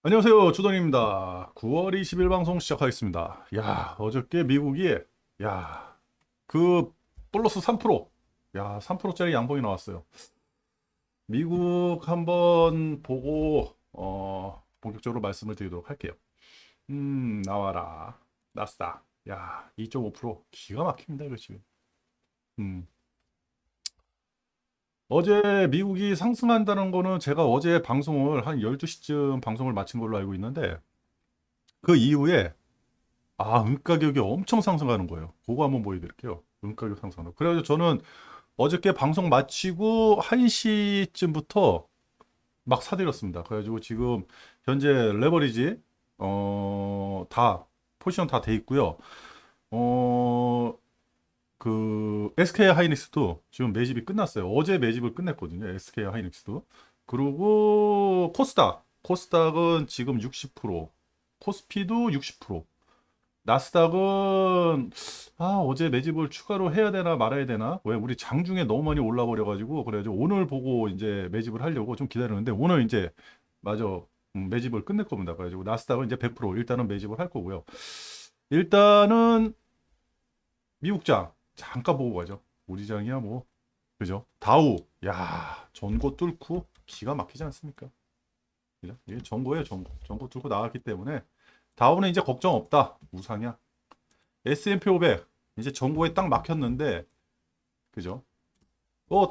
안녕하세요. 주don입니다. 9월 20일 방송 시작하겠습니다. 야, 어저께 미국이, 야, 그, 플러스 3%, 야, 3%짜리 양봉이 나왔어요. 미국 한번 보고, 본격적으로 말씀을 드리도록 할게요. 나와라. 나스닥. 야, 2.5% 기가 막힙니다, 이거 지금. 음. 어제 미국이 상승한다는 거는 제가 어제 방송을 한 12시쯤 방송을 마친 걸로 알고 있는데, 그 이후에 은가격이 엄청 상승하는 거예요. 그거 한번 보여드릴게요. 은가격 상승하는 거. 그래가지고 저는 어저께 방송 마치고 1시쯤부터 막 사들였습니다. 그래가지고 지금 현재 레버리지, 다, 포지션 다 돼 있고요. 어, SK 하이닉스도 지금 매집이 끝났어요. 어제 매집을 끝냈거든요. SK 하이닉스도. 그리고 코스닥은 지금 60%, 코스피도 60%, 나스닥은 어제 매집을 추가로 해야 되나 말아야 되나? 왜 우리 장중에 너무 많이 올라 버려 가지고 그래가지고 오늘 보고 이제 매집을 하려고 좀 기다렸는데 오늘 이제 마저 매집을 끝낼 겁니다. 그래가지고 나스닥은 이제 100% 일단은 매집을 할 거고요. 일단은 미국장 잠깐 보고 가죠. 우리 장이야 뭐 그죠? 다우 전고 뚫고 기가 막히지 않습니까? 그죠? 이게 전고예요, 전고 뚫고 나왔기 때문에 다우는 이제 걱정 없다. 우상이야. S&P 500 이제 전고에 딱 막혔는데 그죠?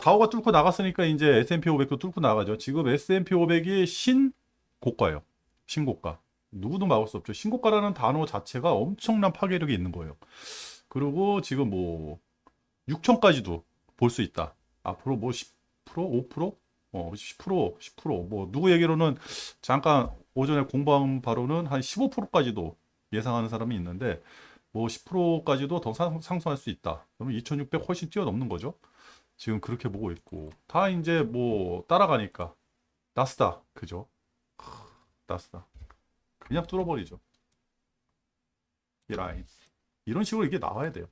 다우가 뚫고 나갔으니까 이제 S&P 500도 뚫고 나가죠. 지금 S&P 500이 신고가예요. 신고가. 누구도 막을 수 없죠. 신고가라는 단어 자체가 엄청난 파괴력이 있는 거예요. 그리고 지금 뭐 6천까지도 볼 수 있다. 앞으로 뭐 10%, 5%, 10%, 10%, 뭐 누구 얘기로는 잠깐 오전에 공부한 바로는 한 15%까지도 예상하는 사람이 있는데 뭐 10%까지도 더 상승할 수 있다. 그러면 2600 훨씬 뛰어넘는 거죠. 지금 그렇게 보고 있고 다 이제 뭐 따라가니까 나스닥 그죠? 나스닥 그냥 뚫어버리죠. 이 라인 이런 식으로 이게 나와야 돼요.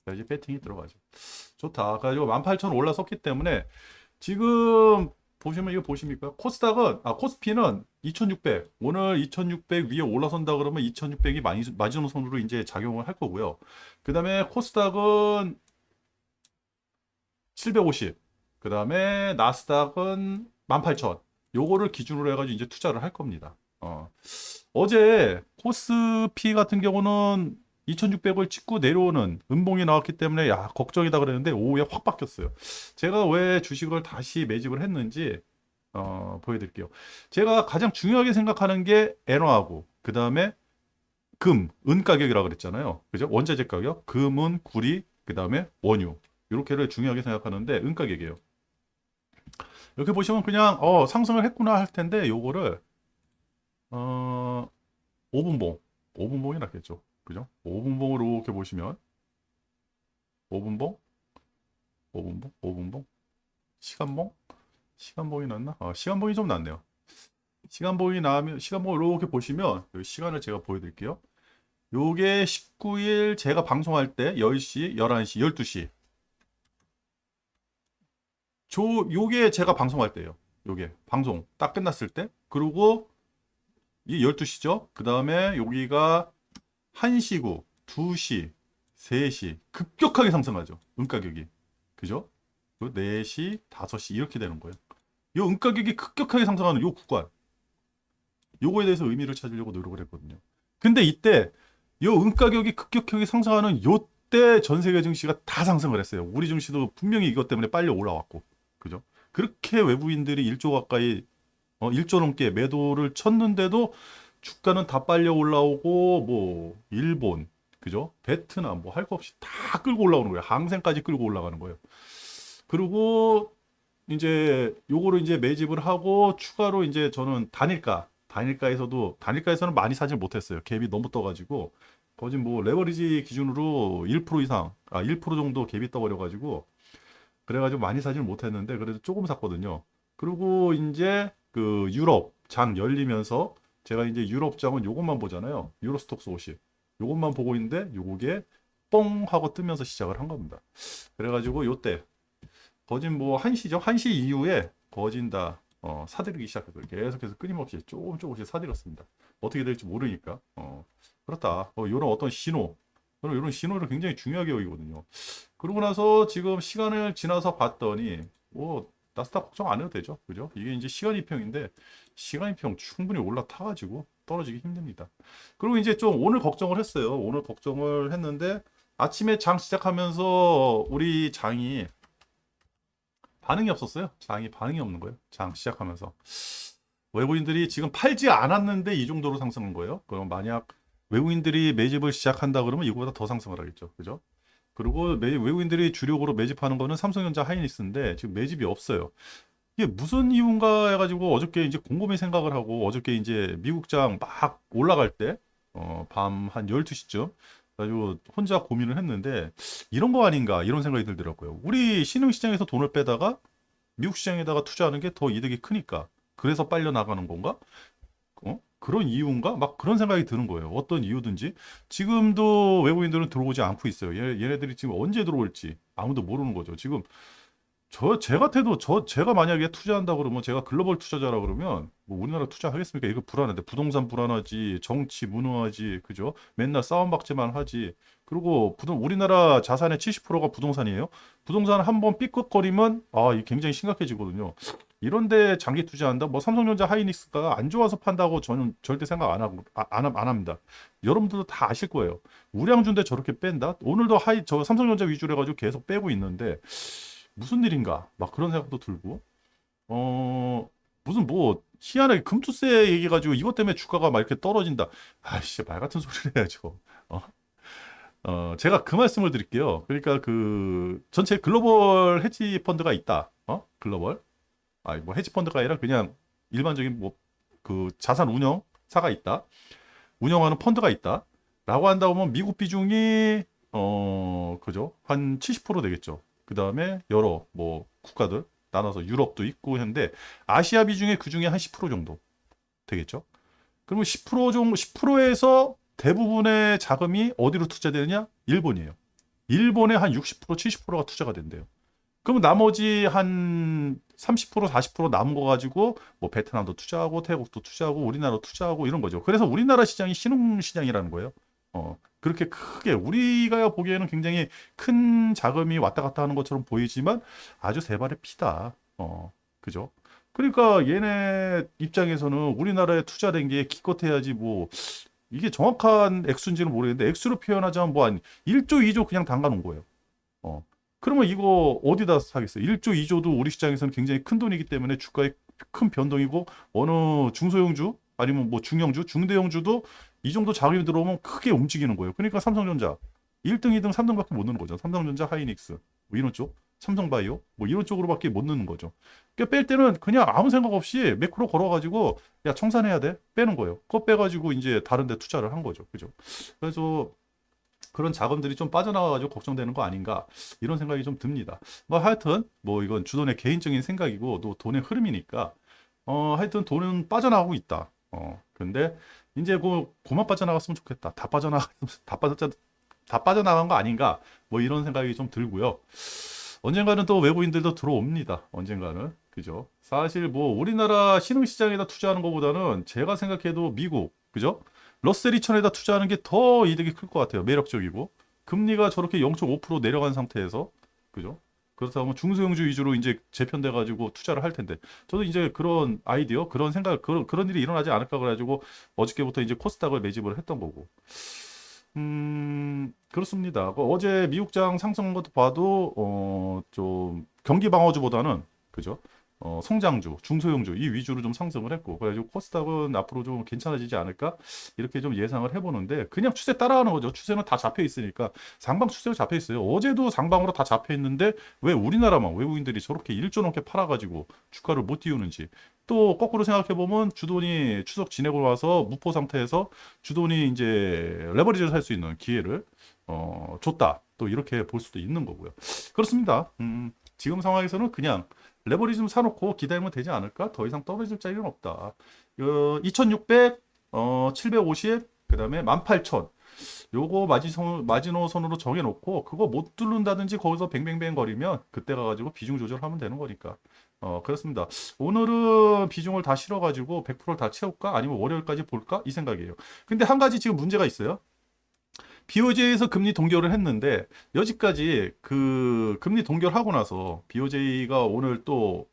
그래야지 배팅이 들어가죠. 좋다. 그래가지고 18,000 올라섰기 때문에 지금 보시면 이거 보십니까? 코스피는 2600 오늘 2600 위에 올라선다 그러면 2600이 마지노선으로 이제 작용을 할 거고요. 그 다음에 코스닥은 750. 그 다음에 나스닥은 18,000. 요거를 기준으로 해가지고 이제 투자를 할 겁니다. 어제 코스피 같은 경우는 2600을 찍고 내려오는 음봉이 나왔기 때문에 걱정이다 그랬는데 오후에 확 바뀌었어요. 제가 왜 주식을 다시 매집을 했는지 보여드릴게요. 제가 가장 중요하게 생각하는 게 엔화하고 그 다음에 은 가격이라고 그랬잖아요. 그죠? 원자재 가격, 금은 구리, 그 다음에 원유 이렇게를 중요하게 생각하는데 은 가격이에요. 이렇게 보시면 그냥 상승을 했구나 할 텐데 요거를 어, 5분봉 5분봉이 낫겠죠. 그죠? 5분봉으로 이렇게 보시면 5분봉 5분봉 5분봉 시간봉 시간봉이 낫나? 시간봉이 좀 낫네요. 시간봉이 나면 시간봉을 이렇게 보시면 여기 시간을 제가 보여드릴게요. 요게 19일 제가 방송할 때 10시, 11시, 12시 요게 제가 방송할 때예요. 요게 방송 딱 끝났을 때. 그리고 이 12시죠. 그 다음에 여기가 1시고 2시, 3시 급격하게 상승하죠. 은가격이. 그죠? 4시, 5시 이렇게 되는 거예요. 요 은가격이 급격하게 상승하는 요 구간. 요거에 대해서 의미를 찾으려고 노력을 했거든요. 근데 이때 요 은가격이 급격하게 상승하는 요때 전 세계 증시가 다 상승을 했어요. 우리 증시도 분명히 이것 때문에 빨리 올라왔고. 그죠? 그렇게 외부인들이 1조 가까이 1조 넘게 매도를 쳤는데도 주가는 다 빨려 올라오고 뭐 일본 그죠? 베트남 뭐 할 거 없이 다 끌고 올라오는 거예요. 항생까지 끌고 올라가는 거예요. 그리고 이제 요거를 이제 매집을 하고 추가로 이제 저는 단일가에서는 많이 사질 못했어요. 갭이 너무 떠가지고 거진 뭐 레버리지 기준으로 1% 이상 1% 정도 갭이 떠버려가지고 그래가지고 많이 사지는 못했는데 그래도 조금 샀거든요. 그리고 이제 그 유럽 장 열리면서 제가 이제 유럽 장은 요것만 보잖아요. 유로스톡스 50. 요것만 보고 있는데 요게 뻥 하고 뜨면서 시작을 한 겁니다. 그래가지고 요때 거진 뭐 1시죠. 1시 이후에 거진 다 사들이기 시작했어요. 계속해서 끊임없이 조금씩 사들였습니다. 어떻게 될지 모르니까. 그렇다. 이런 어떤 신호, 이런 신호를 굉장히 중요하게 여기거든요. 그러고 나서 지금 시간을 지나서 봤더니, 뭐, 나스닥 걱정 안 해도 되죠. 그죠? 이게 이제 시간이평인데, 시간이평 충분히 올라타가지고 떨어지기 힘듭니다. 그리고 이제 좀 오늘 걱정을 했어요. 오늘 걱정을 했는데, 아침에 장 시작하면서 우리 장이 반응이 없었어요. 장이 반응이 없는 거예요. 장 시작하면서. 외국인들이 지금 팔지 않았는데 이 정도로 상승한 거예요. 그럼 만약 외국인들이 매집을 시작한다 그러면 이거보다 더 상승을 하겠죠. 그죠? 그리고 외국인들이 주력으로 매집하는 거는 삼성전자 하이닉스인데 지금 매집이 없어요. 이게 무슨 이유인가 해가지고 어저께 이제 곰곰이 생각을 하고 어저께 이제 미국장 막 올라갈 때, 밤 한 12시쯤 가지고 혼자 고민을 했는데 이런 거 아닌가 이런 생각이 들더라고요. 우리 신흥시장에서 돈을 빼다가 미국 시장에다가 투자하는 게 더 이득이 크니까. 그래서 빨려 나가는 건가? 그런 이유인가? 막 그런 생각이 드는 거예요. 어떤 이유든지. 지금도 외국인들은 들어오지 않고 있어요. 얘네들이 지금 언제 들어올지 아무도 모르는 거죠. 지금 제 같아도 제가 만약에 투자한다 그러면 제가 글로벌 투자자라 그러면 뭐 우리나라 투자하겠습니까? 이거 불안한데 부동산 불안하지, 정치 무능하지, 그죠? 맨날 싸움박질만 하지. 그리고 우리나라 자산의 70%가 부동산이에요. 부동산 한번 삐걱거리면 이 굉장히 심각해지거든요. 이런데 장기 투자한다? 뭐 삼성전자 하이닉스가 안 좋아서 판다고 저는 절대 생각 안 합니다. 여러분들도 다 아실 거예요. 우량주인데 저렇게 뺀다? 오늘도 저 삼성전자 위주로 해가지고 계속 빼고 있는데 무슨 일인가? 막 그런 생각도 들고, 어, 무슨 뭐, 희한하게 금투세 얘기해가지고 이것 때문에 주가가 막 이렇게 떨어진다. 아이씨, 말 같은 소리를 해야죠. 어? 제가 그 말씀을 드릴게요. 그러니까 전체 글로벌 헤지 펀드가 있다. 글로벌. 뭐 헤지 펀드가 아니라 그냥 일반적인 뭐, 자산 운영사가 있다. 운영하는 펀드가 있다. 라고 한다고 하면 미국 비중이 그죠? 한 70% 되겠죠. 그 다음에 여러 뭐 국가들 나눠서 유럽도 있고 했는데 아시아 비중이 그 중에 한 10% 정도 되겠죠. 그러면 10% 정도 10%에서 대부분의 자금이 어디로 투자되느냐? 일본이에요. 일본에 한 60%, 70%가 투자가 된대요. 그럼 나머지 한 30%, 40% 남은 거 가지고 뭐 베트남도 투자하고 태국도 투자하고 우리나라도 투자하고 이런 거죠. 그래서 우리나라 시장이 신흥 시장이라는 거예요. 그렇게 크게 우리가 보기에는 굉장히 큰 자금이 왔다 갔다 하는 것처럼 보이지만 아주 세 발의 피다. 그죠? 그러니까 얘네 입장에서는 우리나라에 투자된 게 기껏해야지 뭐 이게 정확한 액수인지는 모르겠는데 액수로 표현하자면 뭐 한 1조, 2조 그냥 담가 놓은 거예요. 어. 그러면 이거 어디다 사겠어요? 1조, 2조도 우리 시장에서는 굉장히 큰 돈이기 때문에 주가의 큰 변동이고 어느 중소형주 아니면 뭐 중형주, 중대형주도 이 정도 자금이 들어오면 크게 움직이는 거예요. 그러니까 삼성전자 1등, 2등, 3등밖에 못 넣는 거죠. 삼성전자, 하이닉스 뭐 이런 쪽, 삼성바이오 뭐 이런 쪽으로밖에 못 넣는 거죠. 그러니까 뺄 때는 그냥 아무 생각 없이 매크로 걸어가지고 야 청산해야 돼 빼는 거예요. 그거 빼가지고 이제 다른데 투자를 한 거죠. 그죠? 그래서 그런 자금들이 좀 빠져나와가지고 걱정되는 거 아닌가 이런 생각이 좀 듭니다. 뭐 하여튼 뭐 이건 주돈의 개인적인 생각이고 또 돈의 흐름이니까 하여튼 돈은 빠져나가고 있다. 근데 이제 고만 빠져나갔으면 좋겠다. 다 빠져나간 거 아닌가 뭐 이런 생각이 좀 들고요. 언젠가는 또 외국인들도 들어옵니다. 언젠가는 그죠? 사실 뭐 우리나라 신흥시장에다 투자하는 것보다는 제가 생각해도 미국 그죠? 러셀 2000에다 투자하는 게 더 이득이 클 것 같아요. 매력적이고. 금리가 저렇게 0.5% 내려간 상태에서, 그죠? 그렇다면 중소형주 위주로 이제 재편돼 가지고 투자를 할 텐데. 저도 이제 그런 아이디어, 그런 생각, 그런 일이 일어나지 않을까 그래가지고 어저께부터 이제 코스닥을 매집을 했던 거고. 그렇습니다. 어제 미국장 상승한 것도 봐도, 좀 경기 방어주보다는, 그죠? 성장주, 중소형주 이 위주로 좀 상승을 했고 그래가지고 코스닥은 앞으로 좀 괜찮아지지 않을까 이렇게 좀 예상을 해보는데 그냥 추세 따라가는 거죠. 추세는 다 잡혀 있으니까 상방 추세로 잡혀 있어요. 어제도 상방으로 다 잡혀 있는데 왜 우리나라만 외국인들이 저렇게 1조 넘게 팔아가지고 주가를 못 띄우는지 또 거꾸로 생각해 보면 주돈이 추석 지내고 와서 무포 상태에서 주돈이 이제 레버리지를 살 수 있는 기회를 줬다. 또 이렇게 볼 수도 있는 거고요. 그렇습니다. 지금 상황에서는 그냥 레버리지 좀 사놓고 기다리면 되지 않을까? 더 이상 떨어질 자리는 없다. 2600, 750, 그 다음에 18,000. 요거 마지노선으로 정해놓고 그거 못 뚫는다든지 거기서 뱅뱅뱅 거리면 그때 가가지고 비중 조절하면 되는 거니까. 그렇습니다. 오늘은 비중을 다 실어가지고 100%를 다 채울까? 아니면 월요일까지 볼까? 이 생각이에요. 근데 한 가지 지금 문제가 있어요. BOJ에서 금리 동결을 했는데 여지까지 그 금리 동결하고 나서 BOJ가 오늘 또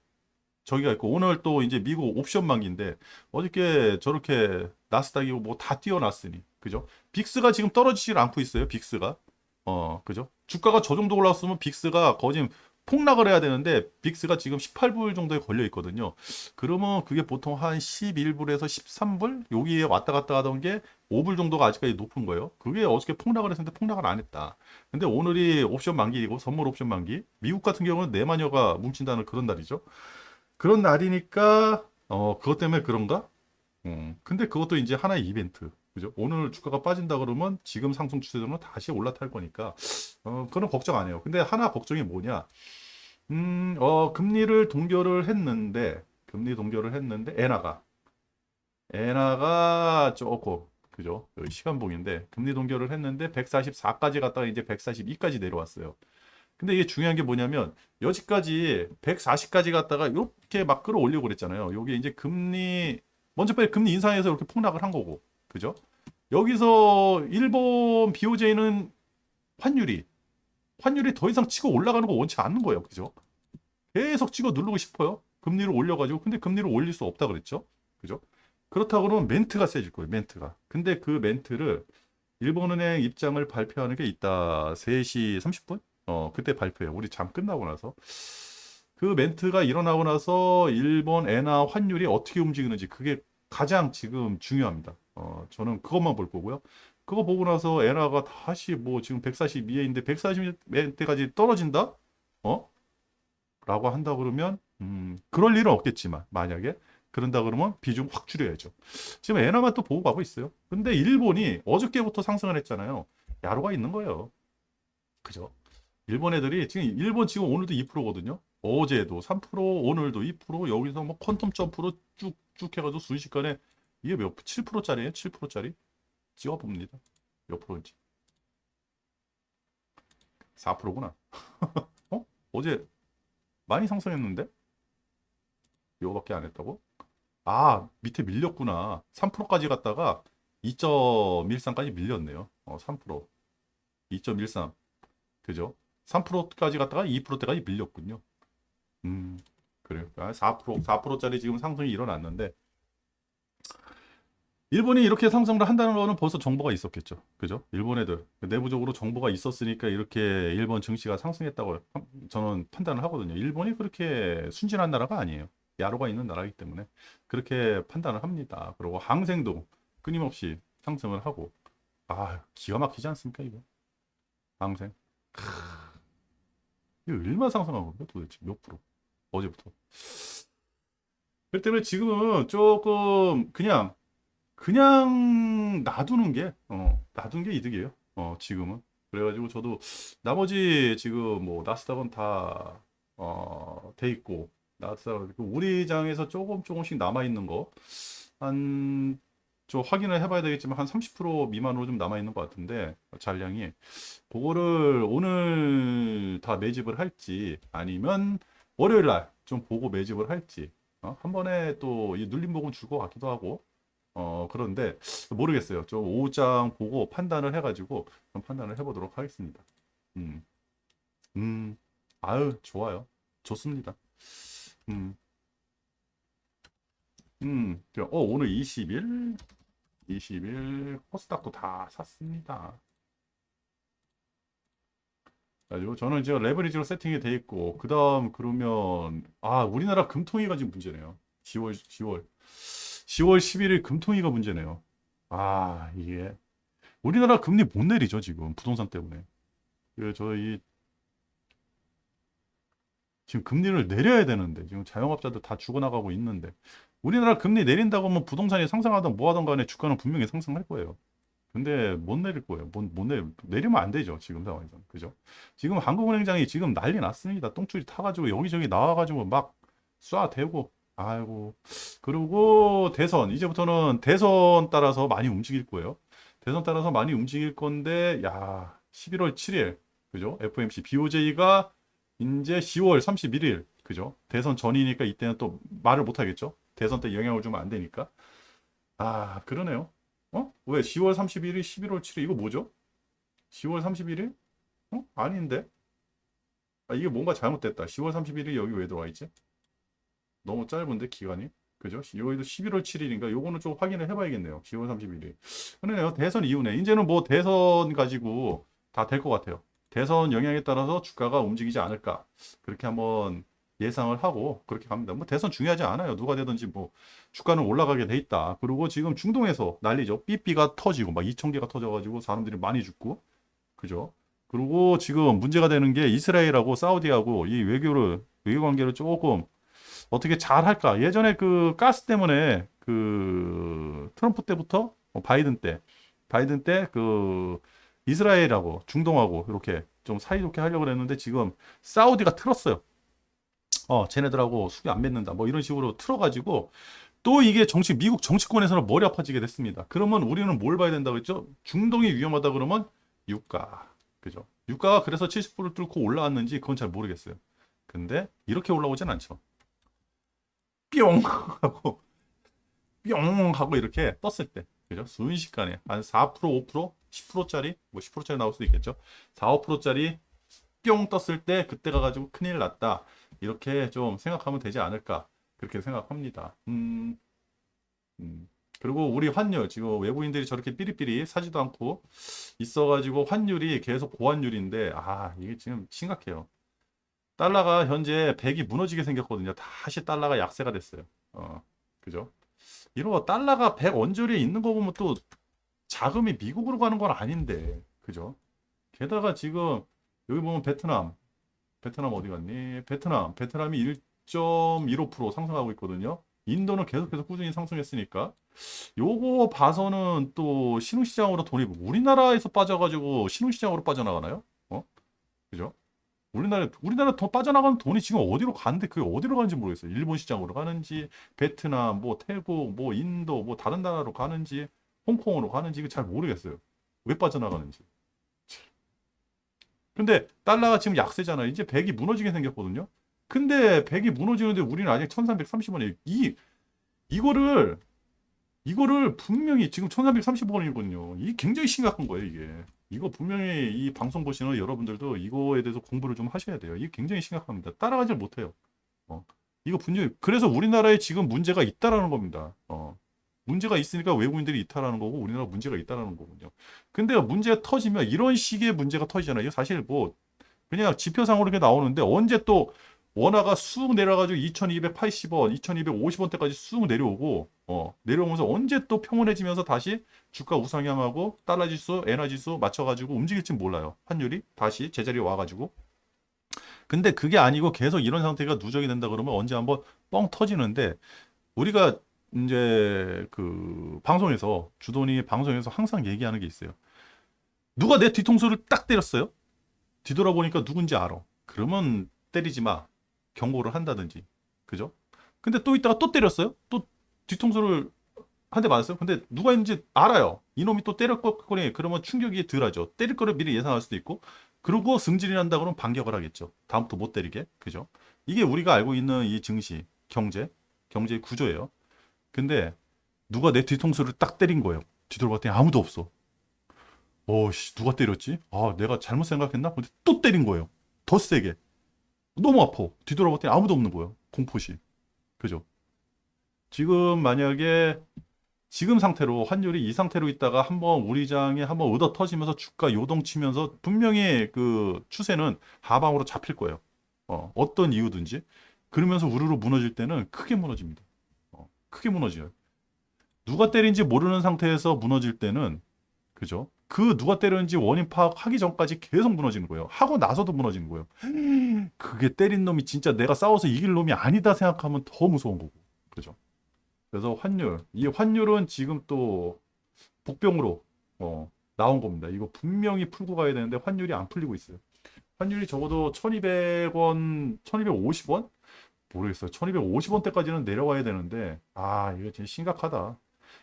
저기가 있고 오늘 또 이제 미국 옵션 만기인데 어저께 저렇게 나스닥이고 뭐 다 뛰어났으니 그죠? 빅스가 지금 떨어지질 않고 있어요. 빅스가 그죠? 주가가 저 정도 올랐으면 빅스가 거의 지금 폭락을 해야 되는데 빅스가 지금 18불 정도에 걸려 있거든요. 그러면 그게 보통 한 11불에서 13불 여기에 왔다 갔다 하던 게 5불 정도가 아직까지 높은 거예요. 그게 어저께 폭락을 했는데 폭락을 안 했다. 근데 오늘이 옵션 만기이고 선물 옵션 만기. 미국 같은 경우는 내마녀가 뭉친다는 그런 날이죠. 그런 날이니까 그것 때문에 그런가? 근데 그것도 이제 하나의 이벤트. 그죠? 오늘 주가가 빠진다 그러면 지금 상승 추세로는 다시 올라탈 거니까 그런 걱정 안 해요. 근데 하나 걱정이 뭐냐? 금리를 동결을 했는데 엔화가 조금 그죠? 시간봉인데 금리 동결을 했는데 144까지 갔다가 이제 142까지 내려왔어요. 근데 이게 중요한 게 뭐냐면 여지까지 140까지 갔다가 이렇게 막 끌어올리고 그랬잖아요. 요게 이제 먼저 빨리 금리 인상해서 이렇게 폭락을 한 거고. 그죠? 여기서 일본 BOJ는 환율이 더 이상 치고 올라가는 거 원치 않는 거예요. 그죠? 계속 찍어 누르고 싶어요. 금리를 올려가지고. 근데 금리를 올릴 수 없다 그랬죠. 그죠? 그렇다고 그러면 멘트가 세질 거예요. 멘트가. 근데 그 멘트를 일본은행 입장을 발표하는 게 이따 3시 30분? 그때 발표해요. 우리 잠 끝나고 나서. 그 멘트가 일어나고 나서 일본 엔화 환율이 어떻게 움직이는지 그게 가장 지금 중요합니다. 저는 그것만 볼 거고요. 그거 보고 나서 엔화가 다시 뭐 지금 142엔인데 140엔대까지 떨어진다? 어? 라고 한다 그러면 그럴 일은 없겠지만 만약에 그런다 그러면 비중 확 줄여야죠. 지금 엔화만 또 보고 가고 있어요. 근데 일본이 어저께부터 상승을 했잖아요. 야로가 있는 거예요. 그죠? 일본 애들이 일본 지금 오늘도 2%거든요. 어제도 3%, 오늘도 2%, 여기서 뭐 퀀텀 점프로 쭉쭉 해가지고 순식간에 이게 몇 7%짜리예요? 7%짜리? 찍어봅니다. 몇 프로인지. 4%구나. 어제 많이 상승했는데? 이거밖에 안 했다고? 아, 밑에 밀렸구나. 3%까지 갔다가 2.13까지 밀렸네요. 3%. 2.13. 그죠? 3%까지 갔다가 2%대까지 밀렸군요. 그래요. 4%짜리 지금 상승이 일어났는데, 일본이 이렇게 상승을 한다는 거는 벌써 정보가 있었겠죠. 그죠? 일본 애들. 내부적으로 정보가 있었으니까 이렇게 일본 증시가 상승했다고 저는 판단을 하거든요. 일본이 그렇게 순진한 나라가 아니에요. 야로가 있는 나라이기 때문에 그렇게 판단을 합니다. 그리고 항생도 끊임없이 상승을 하고, 기가 막히지 않습니까, 이거? 항생. 이거 얼마 상승한 건가, 도대체 몇 프로? 어제부터. 그렇기 때문에 지금은 조금 그냥 놔두는 게 이득이에요. 지금은. 그래가지고 저도 나머지 지금 뭐 나스닥은 다, 돼 있고, 나스닥, 우리 장에서 조금씩 남아있는 거, 한, 저 확인을 해봐야 되겠지만 한 30% 미만으로 좀 남아있는 것 같은데, 잔량이. 그거를 오늘 다 매집을 할지, 아니면 월요일 날 좀 보고 매집을 할지, 한 번에 또 이 눌림 부분 줄 것 같기도 하고, 그런데 모르겠어요. 좀 오후장 보고 판단을 해가지고 좀 판단을 해보도록 하겠습니다. 음, 음, 아유, 좋아요. 좋습니다. 음, 오늘 20일 코스닥도 다 샀습니다. 가지고 저는 이제 레버리지로 세팅이 돼 있고, 그 다음 그러면, 우리나라 금통위가 지금 문제네요. 10월 11일 금통위가 문제네요. 이게. 우리나라 금리 못 내리죠, 지금. 부동산 때문에. 저희 지금 금리를 내려야 되는데 지금 자영업자들 다 죽어나가고 있는데 우리나라 금리 내린다고 하면 부동산이 상승하든 뭐하든 간에 주가는 분명히 상승할 거예요. 근데 못 내릴 거예요. 내리면 안 되죠. 지금 상황에서는. 그죠? 지금 한국은행장이 지금 난리 났습니다. 똥줄이 타가지고 여기저기 나와가지고 막 쏴대고 아이고. 그리고 이제부터는 대선 따라서 많이 움직일 거예요. 대선 따라서 많이 움직일 건데 11월 7일 그죠? FOMC BOJ가 이제 10월 31일 그죠? 대선 전이니까 이때는 또 말을 못 하겠죠? 대선 때 영향을 주면 안 되니까. 아, 그러네요. 왜 10월 31일, 11월 7일 이거 뭐죠? 10월 31일? 아닌데? 아, 이게 뭔가 잘못됐다. 10월 31일 여기 왜 들어와 있지? 너무 짧은데 기간이? 그죠? 여기도 11월 7일인가? 요거는 좀 확인을 해봐야겠네요. 10월 31일. 그러네요. 대선 이후네. 이제는 뭐 대선 가지고 다 될 것 같아요. 대선 영향에 따라서 주가가 움직이지 않을까. 그렇게 한번 예상을 하고 그렇게 갑니다. 뭐 대선 중요하지 않아요. 누가 되든지 뭐 주가는 올라가게 돼 있다. 그리고 지금 중동에서 난리죠. 삐삐가 터지고 막 2천 개가 터져가지고 사람들이 많이 죽고. 그죠? 그리고 지금 문제가 되는 게 이스라엘하고 사우디하고 이 외교 관계를 조금 어떻게 잘 할까? 예전에 그 가스 때문에 그 트럼프 때부터 바이든 때 그 이스라엘하고 중동하고 이렇게 좀 사이좋게 하려고 그랬는데 지금 사우디가 틀었어요. 쟤네들하고 수교 안 맺는다. 뭐 이런 식으로 틀어가지고 또 이게 미국 정치권에서는 머리 아파지게 됐습니다. 그러면 우리는 뭘 봐야 된다고 했죠? 중동이 위험하다 그러면 유가. 그죠? 유가가 그래서 70%를 뚫고 올라왔는지 그건 잘 모르겠어요. 근데 이렇게 올라오진 않죠. 뿅 하고 뿅 하고 이렇게 떴을 때 그죠? 순식간에 한 4%, 5%, 10%짜리 뭐 10%짜리 나올 수도 있겠죠. 4, 5%짜리 뿅 떴을 때 그때 가가지고 큰일 났다. 이렇게 좀 생각하면 되지 않을까 그렇게 생각합니다. 그리고 우리 환율 지금 외국인들이 저렇게 삐리삐리 사지도 않고 있어가지고 환율이 계속 고환율인데 이게 지금 심각해요. 달러가 현재 100이 무너지게 생겼거든요. 다시 달러가 약세가 됐어요. 그죠? 이거 달러가 100 언저리에 있는 거 보면 또 자금이 미국으로 가는 건 아닌데, 그죠? 게다가 지금 여기 보면 베트남 어디 갔니? 베트남이 1.15% 상승하고 있거든요. 인도는 계속해서 꾸준히 상승했으니까 요거 봐서는 또 신흥시장으로 돈이 우리나라에서 빠져가지고 신흥시장으로 빠져나가나요? 그죠? 우리나라 더 빠져나가는 돈이 지금 어디로 가는데 그게 어디로 가는지 모르겠어요. 일본 시장으로 가는지, 베트남, 뭐 태국, 뭐 인도, 뭐 다른 나라로 가는지, 홍콩으로 가는지 이거 잘 모르겠어요. 왜 빠져나가는지. 근데 달러가 지금 약세잖아요. 이제 100이 무너지게 생겼거든요. 근데 100이 무너지는데 우리는 아직 1330원이에요. 이거를 분명히 지금 1330원이거든요. 이게 굉장히 심각한 거예요, 이게. 이거 분명히 이 방송 보시는 여러분들도 이거에 대해서 공부를 좀 하셔야 돼요. 이게 굉장히 심각합니다. 따라가질 못해요. 어. 이거 분명히 그래서 우리나라에 지금 문제가 있다라는 겁니다. 문제가 있으니까 외국인들이 이탈하는 거고 우리나라 문제가 있다라는 거군요. 근데 문제가 터지면 이런 식의 문제가 터지잖아요. 이거 사실 뭐 그냥 지표상으로 이렇게 나오는데 언제 또 원화가 쑥 내려가지고 2280원, 2250원대까지 쑥 내려오고, 내려오면서 언제 또 평온해지면서 다시 주가 우상향하고 달러 지수, 엔화 지수 맞춰가지고 움직일지 몰라요. 환율이 다시 제자리에 와가지고. 근데 그게 아니고 계속 이런 상태가 누적이 된다 그러면 언제 한번 뻥 터지는데 우리가 이제 그 방송에서 주돈이 방송에서 항상 얘기하는 게 있어요. 누가 내 뒤통수를 딱 때렸어요? 뒤돌아보니까 누군지 알아. 그러면 때리지 마. 경고를 한다든지. 그죠? 근데 또 있다가 또 때렸어요? 또 뒤통수를 한 대 맞았어요? 근데 누가 있는지 알아요. 이놈이 또 때릴 거니 그러면 충격이 덜하죠. 때릴 거를 미리 예상할 수도 있고. 그러고 승질이 난다 그러면 반격을 하겠죠. 다음부터 못 때리게. 그죠? 이게 우리가 알고 있는 이 증시, 경제의 구조예요. 근데 누가 내 뒤통수를 딱 때린 거예요. 뒤돌아봤더니 아무도 없어. 씨, 누가 때렸지? 내가 잘못 생각했나? 근데 또 때린 거예요. 더 세게. 너무 아파. 뒤돌아봤더니 아무도 없는 거예요. 공포시. 그죠? 지금 만약에 지금 상태로 환율이 이 상태로 있다가 한번 우리 장에 한번 얻어 터지면서 주가 요동치면서 분명히 그 추세는 하방으로 잡힐 거예요. 어떤 이유든지. 그러면서 우르르 무너질 때는 크게 무너집니다. 크게 무너져요. 누가 때린지 모르는 상태에서 무너질 때는 그죠? 그 누가 때렸는지 원인 파악하기 전까지 계속 무너지는 거예요. 하고 나서도 무너지는 거예요. 그게 때린 놈이 진짜 내가 싸워서 이길 놈이 아니다 생각하면 더 무서운 거고. 그죠? 그래서 이 환율은 지금 또 복병으로 나온 겁니다. 이거 분명히 풀고 가야 되는데 환율이 안 풀리고 있어요. 환율이 적어도 1200원, 1250원? 모르겠어요. 1250원대까지는 내려와야 되는데, 이거 진짜 심각하다.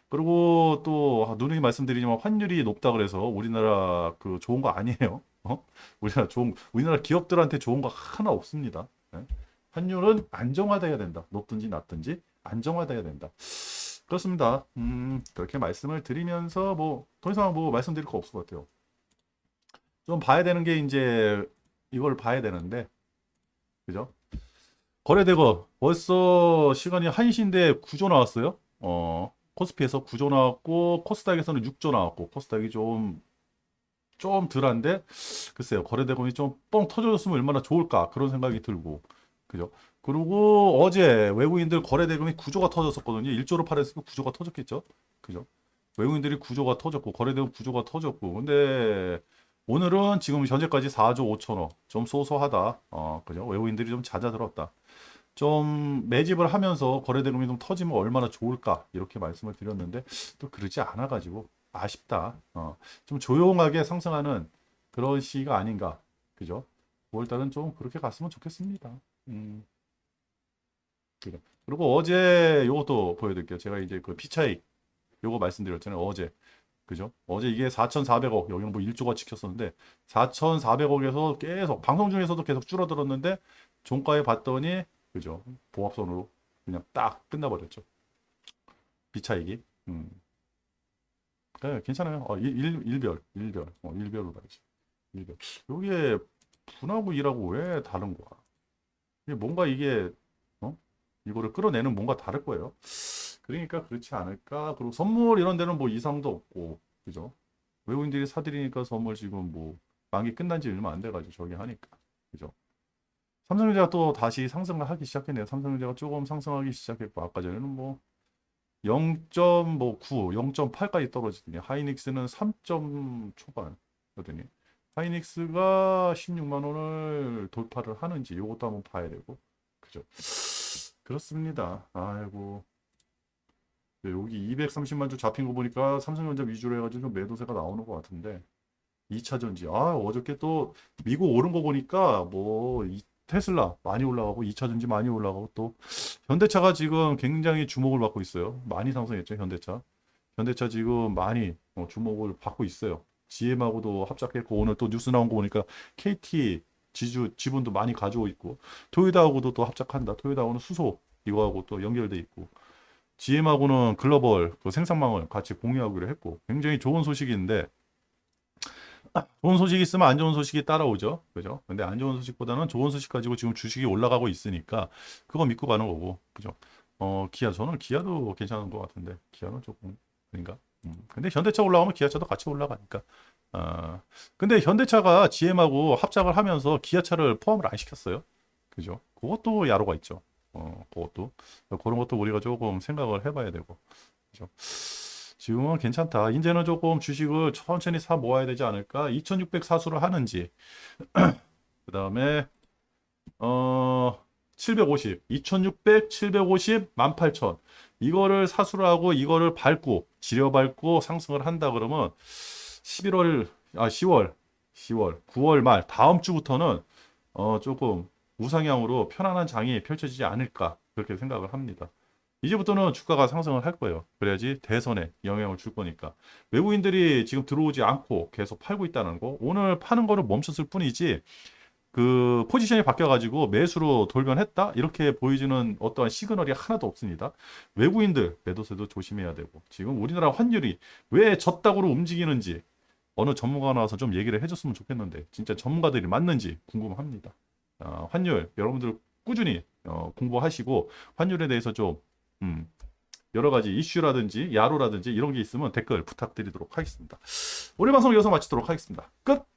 그리고 또 누누이 말씀드리지만 환율이 높다 그래서 우리나라 그 좋은 거 아니에요. 우리나라 기업들한테 좋은 거 하나 없습니다. 네? 환율은 안정화돼야 된다. 높든지 낮든지 안정화돼야 된다. 그렇습니다. 그렇게 말씀을 드리면서 뭐 더 이상 뭐 말씀드릴 거 없을 것 같아요. 좀 봐야 되는 게 이제 이걸 봐야 되는데, 그죠? 거래대거 벌써 시간이 1시인데 9조 나왔어요. 코스피에서 9조 나왔고 코스닥에서는 6조 나왔고 코스닥이 좀 덜한데 글쎄요. 거래대금이 좀 뻥 터져줬으면 얼마나 좋을까 그런 생각이 들고 그죠? 그리고 어제 외국인들 거래대금이 9조가 터졌었거든요. 1조로 팔았으니까 9조가 터졌겠죠. 그죠? 외국인들이 9조가 터졌고 거래대금 9조가 터졌고 근데 오늘은 지금 현재까지 4조 5천억 좀 소소하다. 그죠? 외국인들이 좀 잦아들었다. 좀 매집을 하면서 거래대금이 좀 터지면 얼마나 좋을까 이렇게 말씀을 드렸는데 또 그러지 않아 가지고 아쉽다. 좀 조용하게 상승하는 그런 시기가 아닌가. 그죠? 5월달은 좀 그렇게 갔으면 좋겠습니다. 그래. 그리고 어제 요것도 보여드릴게요. 제가 이제 그 피차익 요거 말씀드렸잖아요. 어제. 그죠? 어제 이게 4,400억, 여기는 뭐 1조가 찍혔었는데 4,400억에서 계속 방송 중에서도 계속 줄어들었는데 종가에 봤더니 그죠? 보합선으로 그냥 딱 끝나버렸죠. 비차익이. 네, 괜찮아요. 일별로 가야지. 일별. 이게 분하고 일하고 왜 다른 거야? 이게 뭔가 이게 이거를 끌어내는 뭔가 다를 거예요. 그러니까 그렇지 않을까. 그리고 선물 이런 데는 뭐 이상도 없고, 그죠? 외국인들이 사들이니까 선물 지금 뭐 만기 끝난 지 얼마 안 돼가지고 저기 하니까, 그죠? 삼성전자가 또 다시 상승을 하기 시작했네요. 삼성전자가 조금 상승하기 시작했고, 아까 전에는 뭐 0.9, 0.8까지 떨어지더니 하이닉스는 3점 초반이더니 하이닉스가 16만 원을 돌파를 하는지 이것도 한번 봐야 되고, 그죠? 그렇습니다. 아이고. 네, 여기 230만 주 잡힌 거 보니까 삼성전자 위주로 해가지고 좀 매도세가 나오는 것 같은데 2차 전지 어저께 또 미국 오른 거 보니까 뭐 테슬라 많이 올라가고 2차 전지 많이 올라가고 또 현대차가 지금 굉장히 주목을 받고 있어요. 많이 상승했죠. 현대차 지금 많이 주목을 받고 있어요. GM하고도 합작했고 오늘 또 뉴스 나온 거 보니까 KT 지분도 많이 가지고 있고 토요다하고도 또 합작한다. 토요다하고는 수소 이거하고 또 연결돼 있고 GM하고는 글로벌 그 생산망을 같이 공유하기로 했고 굉장히 좋은 소식인데 좋은 소식이 있으면 안 좋은 소식이 따라오죠. 그죠? 근데 안 좋은 소식보다는 좋은 소식 가지고 지금 주식이 올라가고 있으니까 그거 믿고 가는 거고. 그죠? 저는 기아도 괜찮은 것 같은데 기아는 조금 아닌가? 근데 현대차 올라가면 기아차도 같이 올라가니까. 근데 현대차가 GM하고 합작을 하면서 기아차를 포함을 안 시켰어요. 그죠? 그것도 야로가 있죠. 그것도 그런 것도 우리가 조금 생각을 해봐야 되고. 그죠? 지금은 괜찮다. 이제는 조금 주식을 천천히 사 모아야 되지 않을까? 2600 사수를 하는지. 그 다음에 750, 2600, 750, 18,000 이거를 사수를 하고 이거를 밟고 지려밟고 상승을 한다 그러면 10월, 9월 말 다음 주부터는 조금 우상향으로 편안한 장이 펼쳐지지 않을까 그렇게 생각을 합니다. 이제부터는 주가가 상승을 할 거예요. 그래야지 대선에 영향을 줄 거니까. 외국인들이 지금 들어오지 않고 계속 팔고 있다는 거. 오늘 파는 거를 멈췄을 뿐이지 그 포지션이 바뀌어가지고 매수로 돌변했다? 이렇게 보여주는 어떠한 시그널이 하나도 없습니다. 외국인들 매도세도 조심해야 되고 지금 우리나라 환율이 왜 저따구로 움직이는지 어느 전문가가 나와서 좀 얘기를 해줬으면 좋겠는데 진짜 전문가들이 맞는지 궁금합니다. 환율 여러분들 꾸준히 공부하시고 환율에 대해서 좀 여러 가지 이슈라든지 야로라든지 이런 게 있으면 댓글 부탁드리도록 하겠습니다. 오늘 방송 여기서 마치도록 하겠습니다. 끝!